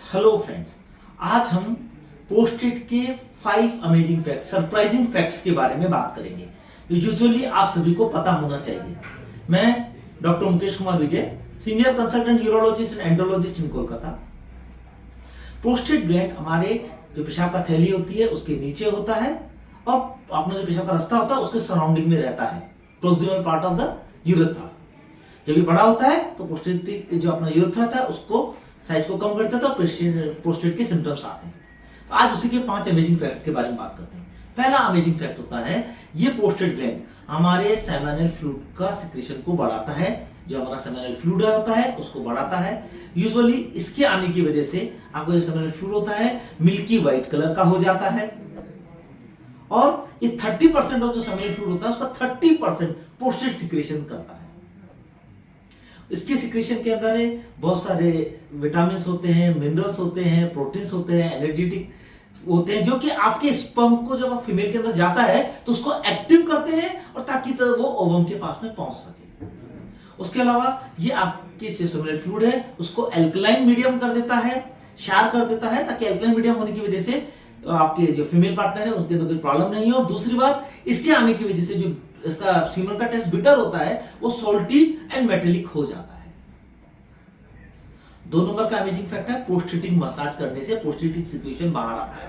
Hello friends, आज हम post-it के 5 अमेजिंग फैक्ट्स, सरप्राइजिंग फैक्ट्स के बारे में बात करेंगे जो यूजुअली आप सभी को पता होना चाहिए। मैं doctor Mukesh Kumar Vijay, senior consultant urologist and एंडोलॉजिस्ट in Kolkata. Post-it gland हमारे जो पेशाब का थैली होती है उसके नीचे होता है और अपना जो पेशाब का रास्ता होता है उसके सराउंडिंग में रहता है, proximal part of the urethra. जब ये बड़ा होता है तो पोस्ट-इट जो अपना यूरेथ्रा था उसको साइज को कम करता था, पोस्ट-इट के सिम्टम्स आते हैं। तो आज उसी के 5 अमेजिंग फैक्ट्स के बारे में बात करते हैं। पहला अमेजिंग फैक्ट होता है ये पोस्ट-इट ग्लैंड हमारे सेमिनल फ्लूइड का सिक्रेशन को बढ़ाता है। जो हमारा सेमिनल फ्लूइड होता है उसको बढ़ाता है। यूजुअली इसके आने की वजह से आपका जो सेमिनल फ्लूइड होता है मिल्की व्हाइट कलर का हो जाता है और ये 30% ऑफ जो सेमिनल फ्लूइड होता है उसका 30% पोस्ट-इट सिक्रेशन करता है। इसके सिक्रेशन के अंदर बहुत सारे विटामिन होते हैं, मिनरल्स होते हैं, प्रोटीन्स होते हैं, एनर्जेटिक होते हैं जो कि आपके स्पर्म को जब आप फीमेल के अंदर जाता है तो उसको एक्टिव करते हैं और ताकि तो वो ओवम के पास में पहुंच सके। उसके अलावा ये आपके सेमिनल फ्लूइड है उसको अल्कलाइन मीडियम कर देता है, क्षार कर देता है, ताकि अल्कलाइन मीडियम होने की वजह से आपके जो फीमेल पार्टनर है उनके अंदर कोई प्रॉब्लम नहीं हो। और दूसरी बात, इसके आने की वजह से जो इसका सीमन का टेस्ट बिटर होता है वो सॉल्टी एंड मेटेलिक हो जाता है। 2 नंबर का अमेजिंग फैक्ट है पोस्टेटिक मसाज करने से पोस्टेटिक सिक्रेशन बाहर आता है।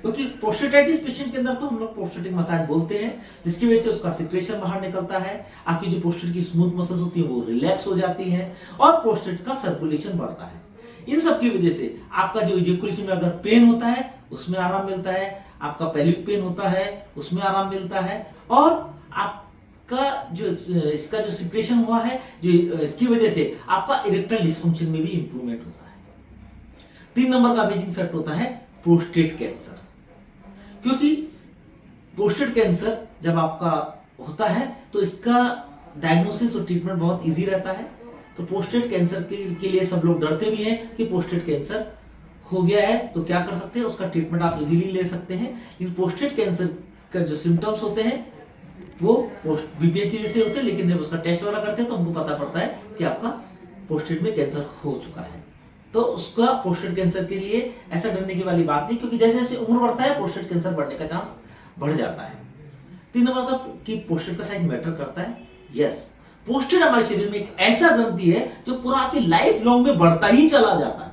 क्योंकि पोस्टेटाइटिस पेशेंट के अंदर तो हम लोग पोस्टेटिक मसाज बोलते हैं, जिसकी वजह से उसका सिक्रेशन बाहर निकलता है, आपकी जो पोस्टेट की स्मूथ मसल्स होती है वो रिलैक्स हो जाती है और पोस्टेट का सर्कुलेशन बढ़ता है। इन सब की वजह से आपका जो इजैकुलेशन में अगर पेन होता है उसमें आराम मिलता है, आपका पेल्विक पेन होता है उसमें आराम मिलता है और आपका जो इसका जो सिक्रेशन हुआ है जो इसकी वजह से आपका इरेक्टाइल डिसफंक्शन में भी इंप्रूवमेंट होता है। 3 नंबर का अमेजिंग फैक्ट होता है प्रोस्टेट कैंसर। क्योंकि प्रोस्टेट कैंसर जब आपका होता है तो इसका डायग्नोसिस और ट्रीटमेंट बहुत इजी रहता है। तो प्रोस्टेट कैंसर के लिए सब लोग डरते भी हैं कि प्रोस्टेट कैंसर हो गया है तो क्या कर सकते हैं, उसका ट्रीटमेंट आप इजीली ले सकते हैं। लेकिन प्रोस्टेट कैंसर का जो सिम्टम्स होते हैं वो बीपीएच की जैसे होते हैं, लेकिन जब उसका टेस्ट वगैरह करते हैं तो हमको पता पड़ता है कि आपका प्रोस्टेट में कैंसर हो चुका है। तो उसका प्रोस्टेट कैंसर के लिए ऐसा डरने की वाली बात नहीं, क्योंकि जैसे जैसे उम्र बढ़ता है प्रोस्टेट कैंसर बढ़ने का चांस बढ़ जाता है। 3 नंबर का कि प्रोस्टेट का साइज मैटर करता है। यस, प्रोस्टेट हमारे शरीर में एक ऐसा ग्रंथि है जो पूरा आपकी लाइफ लॉन्ग में बढ़ता ही चला जाता है।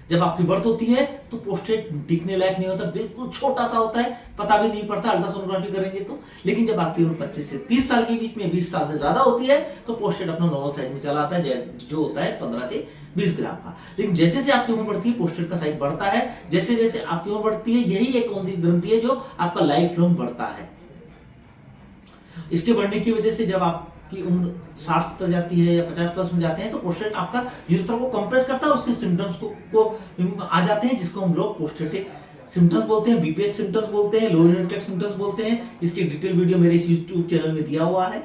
जब आपकी बर्थ होती है तो प्रोस्टेट दिखने लायक नहीं होता, बिल्कुल छोटा सा होता है, पता भी नहीं पड़ता अल्ट्रासोनोग्राफी करेंगे तो। लेकिन जब आपकी उम्र 25 से 30 साल के बीच में, 20 साल से ज्यादा होती है तो प्रोस्टेट अपना नॉर्मल साइज में चला आता है जो होता है 15 से 20 ग्राम का। लेकिन जैसे जैसे आपकी उम्र बढ़ती है प्रोस्टेट का साइज बढ़ता है। जैसे जैसे आपकी उम्र बढ़ती है यही एक ग्रंथि है जो आपका लाइफ लॉन्ग बढ़ता है। इसके बढ़ने की वजह से जब आपकी उम्र 60 तक जाती है या 50 प्लस में जाते हैं तो प्रोस्टेट आपका यूरेथ्रा को कंप्रेस करता है, उसके सिम्टम्स को आ जाते हैं, जिसको हम लोग प्रोस्टेटिक सिम्टम्स बोलते हैं, बीपीएच सिम्टम्स बोलते हैं, लो यूनिट सिम्टम्स बोलते हैं। इसकी डिटेल वीडियो मेरे यूट्यूब चैनल में दिया हुआ है।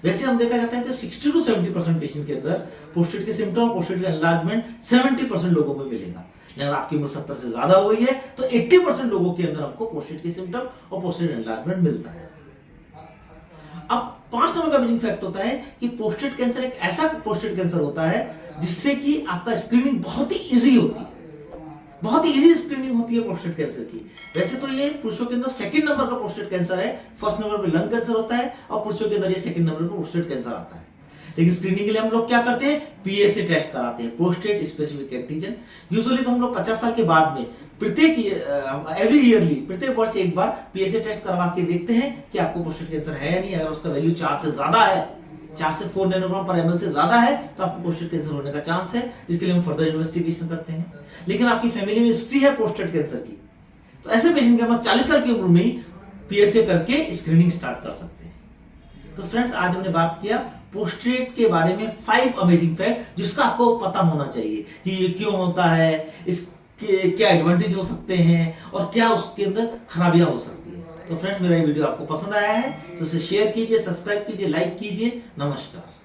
वैसे हम देखा जाता है कि 60 to 70% पेशेंट के अंदर प्रोस्टेट के सिम्टम और प्रोस्टेट का एनलार्जमेंट 70% लोगों में मिलेगा। अगर आपकी उम्र 70 से ज्यादा हो गई है तो 80% लोगों के अंदर हमको प्रोस्टेट के सिम्टम और प्रोस्टेट एनलार्जमेंट मिलता है। अब 5 नंबर का अमेजिंग फैक्ट होता है कि प्रोस्टेट कैंसर एक ऐसा प्रोस्टेट कैंसर होता है जिससे कि आपका स्क्रीनिंग बहुत ही इजी होती है, बहुत ही इजी स्क्रीनिंग होती है प्रोस्टेट कैंसर की। वैसे तो ये पुरुषों के अंदर 2nd नंबर का प्रोस्टेट कैंसर है, 1st नंबर पे लंग कैंसर होता है और पुरुषों के अंदर ये 2nd नंबर पे प्रोस्टेट कैंसर आता है। लेकिन स्क्रीनिंग के लिए हम लोग क्या करते हैं, पीएसए टेस्ट कराते हैं, प्रोस्टेट स्पेसिफिक एंटीजन। यूजुअली तो हम लोग 50 साल के बाद में प्रत्येक वर्ष एक बार पीएसए टेस्ट करवा के देखते हैं कि आपको प्रोस्टेट कैंसर है या नहीं। अगर उसका वैल्यू 4 से ज्यादा है, 4 से 4 नैनोग्राम पर एमएल से ज्यादा है तो आपको प्रोस्टेट कैंसर होने का चांस है, जिसके लिए हम फर्दर इन्वेस्टिगेशन करते हैं। लेकिन आपकी फैमिली में हिस्ट्री है प्रोस्टेट कैंसर की तो ऐसे पेशेंट के हम 40 साल की उम्र में ही पीएसए करके स्क्रीनिंग स्टार्ट कर सकते हैं। तो फ्रेंड्स, आज हमने बात किया प्रोस्टेट के बारे में 5 अमेजिंग फैक्ट जिसका आपको पता होना चाहिए कि ये क्यों होता है, इसके क्या एडवांटेज हो सकते हैं और क्या उसके अंदर खराबियां हो सकती है। तो फ्रेंड्स, मेरा ये वीडियो आपको पसंद आया है तो इसे शेयर कीजिए, सब्सक्राइब कीजिए, लाइक कीजिए। नमस्कार।